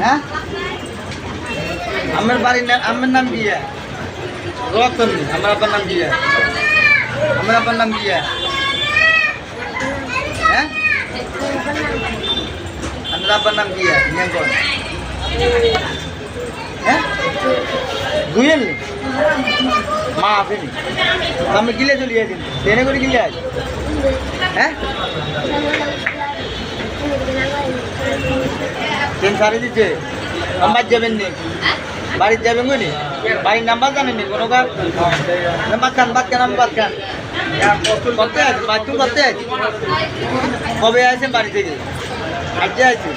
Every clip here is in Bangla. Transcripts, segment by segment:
হ্যাঁ আমার বাড়ির আমার নাম কি রতন আমার আব্বার নাম কি আমার আব্বার নাম কি হ্যাঁ আমার আব্বার নাম কি নিয়ঙ্কন হ্যাঁ গুয়েল মা আসেনি আমি গিলে চলিয়ে দিন ট্রেনে করে গিলে আজ হ্যাঁ ট্রেন সারে দিচ্ছে নাম্বার যাবেন নি বাড়ির যাবেন নি বাড়ির নাম্বার জানেন নি কোনো কাজ নাম্বার খান বাদ খান বাদ খান করতে আছে বাচ্চু করতে আছে কবে আসেন বাড়ি থেকে আজকে আছে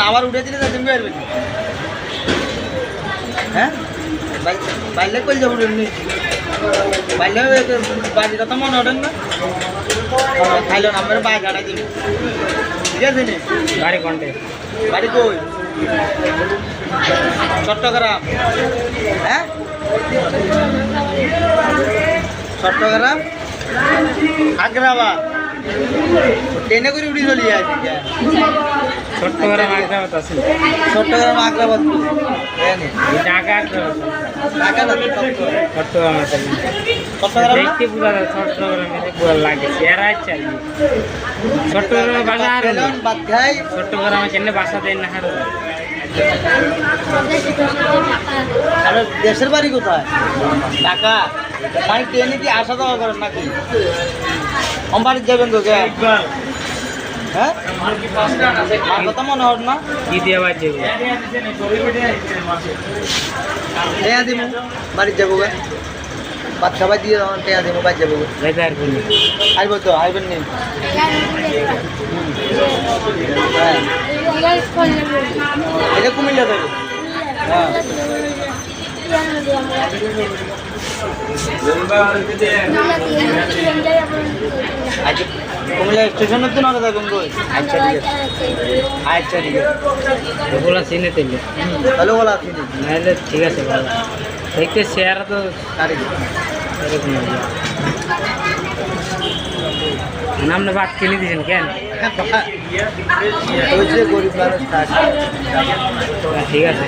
আবার উঠেছিলেন যাচ্ছেন বেরবেন হ্যাঁ বাইলে কই যাবো বাইলে বাড়ির কথা মনে ওঠেন না খাইলো না আমার বাড়ি ঝাড়া দিবি ঠিক আছে নি বাড়ি কন্টে বাড়ি কই চট্টগ্রাম হ্যাঁ চট্টগ্রাম আগ্রাবাদ ট্রেনে করে উঠি চলিয়ে আসি চট্টগ্রাম আগ্রাবাদ আছে চট্টগ্রাম আগ্রাবাদ ঢাকা আগ্রাবাদ ঢাকা না চট্টগ্রাম আছে চট্টগ্রাম দেখতে পুরো চট্টগ্রামে পুরো লাগে এরা চাই চট্টগ্রামে বাসা আর বাদ খাই চট্টগ্রামে কেন বাসা দেন না আর দেশের বাড়ি কোথায় ঢাকা মানে ট্রেনে কি আসা যাওয়া করেন নাকি আমার বাড়ি যাবেন তো হ্যাঁ মার কথা মনে হল না কি দিয়ে বাদ যাবে টেয়া দিব বাড়ি যাবো গে ভাত খাবার দিয়ে টেয়া দিব বাড়ি যাবো যাইতে আর বলি আসবো তো আসবেন নি হ্যাঁ এটা কুমিল্লা যাবে হ্যাঁ আচ্ছা কুমিল্লা স্টেশনের তো না যাবেন কই আচ্ছা ঠিক আছে আচ্ছা ঠিক আছে ওগুলো চিনে তেলে ভালো বলা আপনি নাহলে ঠিক আছে ভালো দেখতে শেয়ার তো এরকম নামনে ভাত কিনে দিয়েছেন কেন গরিব মানুষ ঠিক আছে